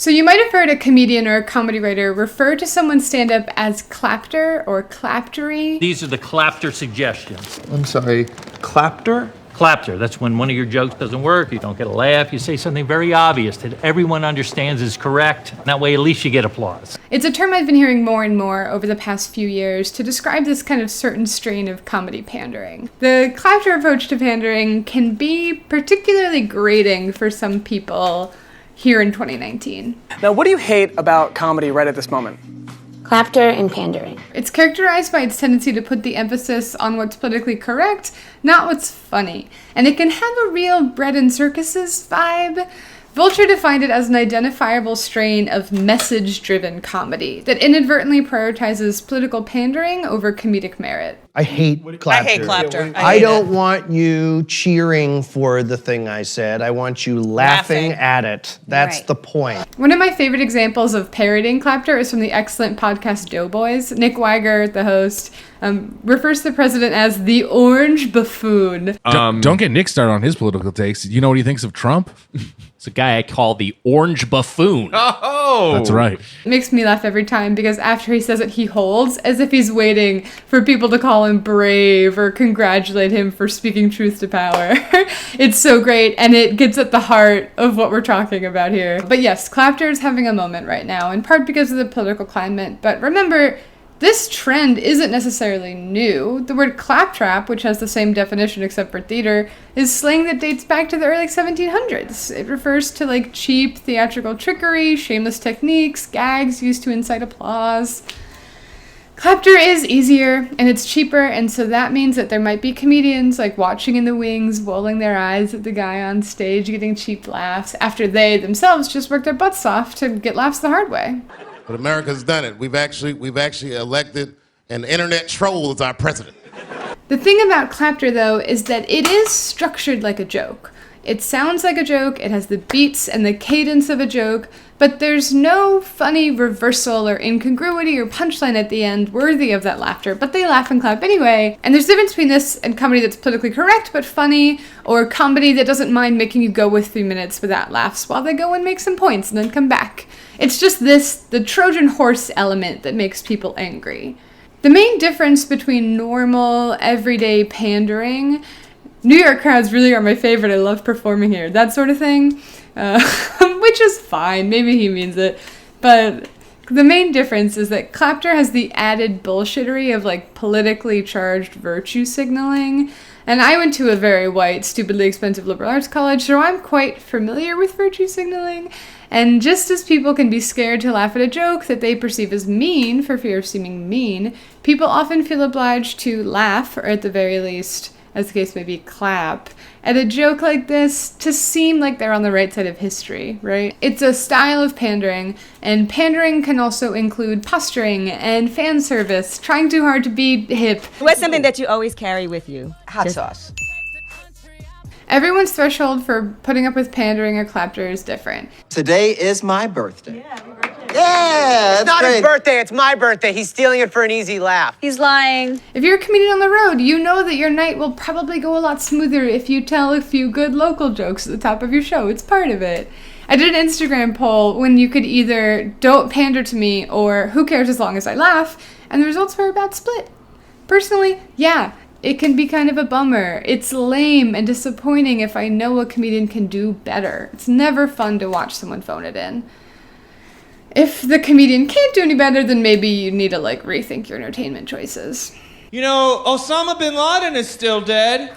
So you might have heard a comedian or a comedy writer refer to someone's stand-up as clapter or claptery. These are the clapter suggestions. I'm sorry, clapter? Clapter, that's when one of your jokes doesn't work, you don't get a laugh, you say something very obvious that everyone understands is correct. That way, at least you get applause. It's a term I've been hearing more and more over the past few years to describe this kind of certain strain of comedy pandering. The clapter approach to pandering can be particularly grating for some people here in 2019. Now, what do you hate about comedy right at this moment? Clapter and pandering. It's characterized by its tendency to put the emphasis on what's politically correct, not what's funny. And it can have a real bread and circuses vibe. Vulture defined it as an identifiable strain of message-driven comedy that inadvertently prioritizes political pandering over comedic merit. I hate clapter. I hate clapter. I don't want you cheering for the thing I said. I want you laughing at it. That's Right. the point. One of my favorite examples of parodying clapter is from the excellent podcast Doughboys. Nick Weiger, the host, refers to the president as the orange buffoon. Don't get Nick started on his political takes. You know what he thinks of Trump? It's a guy I call the orange buffoon. Oh! That's right. It makes me laugh every time because after he says it, he holds as if he's waiting for people to call him brave or congratulate him for speaking truth to power. It's so great, and it gets at the heart of what we're talking about here. But yes, clapter is having a moment right now, in part because of the political climate. But remember, this trend isn't necessarily new. The word claptrap, which has the same definition except for theater, is slang that dates back to the early 1700s. It refers to like cheap theatrical trickery, shameless techniques, gags used to incite applause. Clapter is easier and it's cheaper, and so that means that there might be comedians like watching in the wings, rolling their eyes at the guy on stage getting cheap laughs after they themselves just worked their butts off to get laughs the hard way. But America's done it. We've actually elected an internet troll as our president. The thing about clapter, though, is that it is structured like a joke. It sounds like a joke, it has the beats and the cadence of a joke, but there's no funny reversal or incongruity or punchline at the end worthy of that laughter, but they laugh and clap anyway. And there's a difference between this and comedy that's politically correct but funny, or comedy that doesn't mind making you go with 3 minutes without laughs while they go and make some points and then come back. It's just the Trojan horse element that makes people angry. The main difference between normal, everyday pandering, New York crowds really are my favorite, I love performing here, that sort of thing, which is fine, maybe he means it, but the main difference is that clapter has the added bullshittery of like politically charged virtue signaling. And I went to a very white, stupidly expensive liberal arts college, so I'm quite familiar with virtue signaling. And just as people can be scared to laugh at a joke that they perceive as mean for fear of seeming mean, people often feel obliged to laugh, or at the very least, as the case may be, clap, at a joke like this to seem like they're on the right side of history, right? It's a style of pandering, and pandering can also include posturing and fan service, trying too hard to be hip. What's something that you always carry with you? Hot sauce. Everyone's threshold for putting up with pandering or clapter is different. Today is my birthday. Yeah, happy birthday. Yeah, It's not his birthday, it's my birthday. He's stealing it for an easy laugh. He's lying. If you're a comedian on the road, you know that your night will probably go a lot smoother if you tell a few good local jokes at the top of your show. It's part of it. I did an Instagram poll when you could either don't pander to me or who cares as long as I laugh, and the results were about split. Personally, yeah, it can be kind of a bummer. It's lame and disappointing if I know a comedian can do better. It's never fun to watch someone phone it in. If the comedian can't do any better, then maybe you need to rethink your entertainment choices. You know, Osama bin Laden is still dead.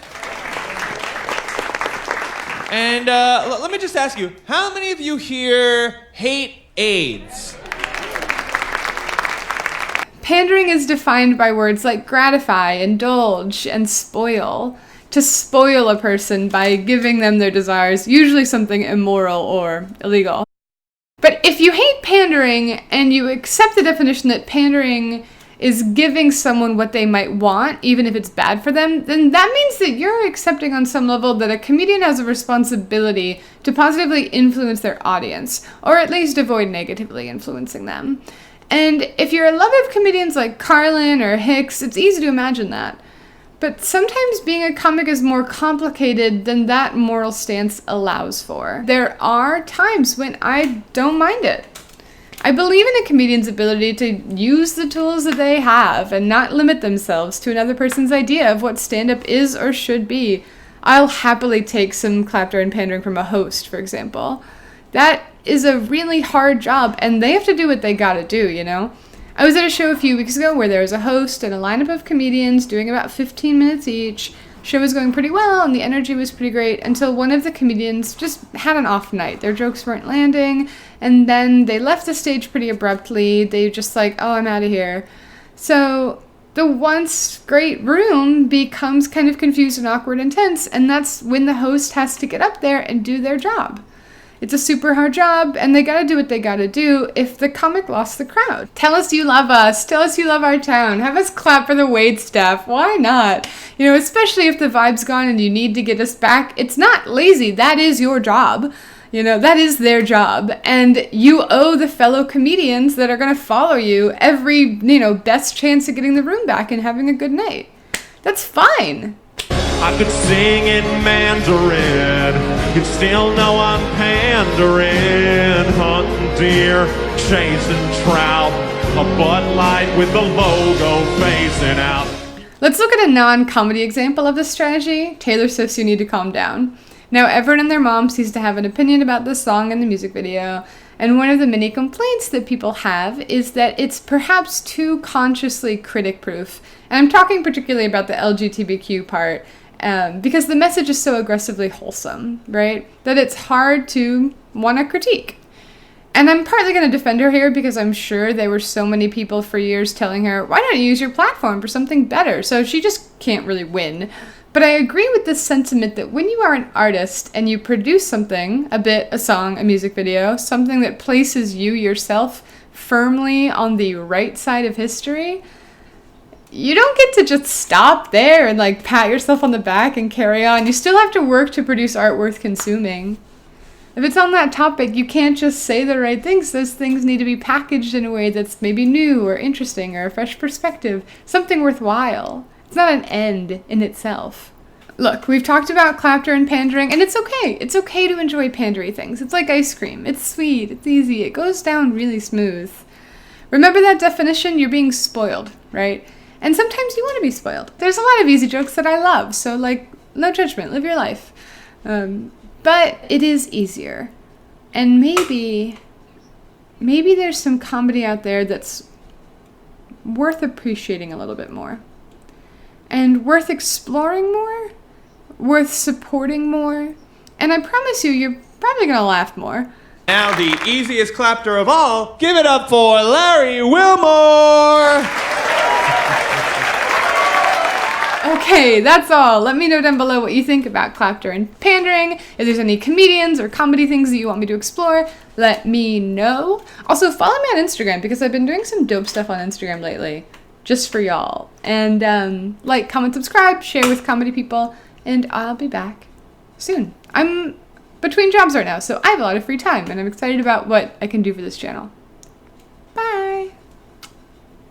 And let me just ask you, how many of you here hate AIDS? Pandering is defined by words like gratify, indulge, and spoil. To spoil a person by giving them their desires, usually something immoral or illegal. But if you hate pandering and you accept the definition that pandering is giving someone what they might want, even if it's bad for them, then that means that you're accepting on some level that a comedian has a responsibility to positively influence their audience, or at least avoid negatively influencing them. And if you're a lover of comedians like Carlin or Hicks, it's easy to imagine that. But sometimes being a comic is more complicated than that moral stance allows for. There are times when I don't mind it. I believe in a comedian's ability to use the tools that they have and not limit themselves to another person's idea of what stand-up is or should be. I'll happily take some clapter and pandering from a host, for example. That is a really hard job, and they have to do what they gotta do, you know? I was at a show a few weeks ago where there was a host and a lineup of comedians doing about 15 minutes each. Show was going pretty well and the energy was pretty great until one of the comedians just had an off night. Their jokes weren't landing, and then they left the stage pretty abruptly. They just like, oh, I'm out of here. So the once great room becomes kind of confused and awkward and tense, and that's when the host has to get up there and do their job. It's a super hard job, and they gotta do what they gotta do if the comic lost the crowd. Tell us you love us. Tell us you love our town. Have us clap for the wait staff. Why not? You know, especially if the vibe's gone and you need to get us back. It's not lazy. That is your job. You know, that is their job. And you owe the fellow comedians that are gonna follow you every, best chance of getting the room back and having a good night. That's fine. I could sing in Mandarin, you'd still know I'm pandering. Hunting deer, chasing trout, a Bud Light with the logo facing out. Let's look at a non-comedy example of this strategy. Taylor Swift's You Need to Calm Down. Now, everyone and their mom seems to have an opinion about the song and the music video, and one of the many complaints that people have is that it's perhaps too consciously critic-proof. And I'm talking particularly about the LGBTQ part, because the message is so aggressively wholesome, right? That it's hard to want to critique. And I'm partly going to defend her here because I'm sure there were so many people for years telling her, why don't you use your platform for something better? So she just can't really win. But I agree with this sentiment that when you are an artist and you produce something, a bit, a song, a music video, something that places you yourself firmly on the right side of history, you don't get to just stop there and like pat yourself on the back and carry on. You still have to work to produce art worth consuming. If it's on that topic, you can't just say the right things. Those things need to be packaged in a way that's maybe new or interesting or a fresh perspective, something worthwhile. It's not an end in itself. Look, we've talked about clapter and pandering, and it's okay. It's okay to enjoy pandery things. It's like ice cream. It's sweet. It's easy. It goes down really smooth. Remember that definition? You're being spoiled, right? And sometimes you want to be spoiled. There's a lot of easy jokes that I love, so like, no judgment, live your life. But it is easier. And maybe there's some comedy out there that's worth appreciating a little bit more. And worth exploring more, worth supporting more. And I promise you, you're probably going to laugh more. Now the easiest clapter of all, give it up for Larry Wilmore! Okay, that's all. Let me know down below what you think about clapter and pandering. If there's any comedians or comedy things that you want me to explore, let me know. Also, follow me on Instagram because I've been doing some dope stuff on Instagram lately. Just for y'all. And like, comment, subscribe, share with comedy people, and I'll be back soon. I'm between jobs right now, so I have a lot of free time, and I'm excited about what I can do for this channel.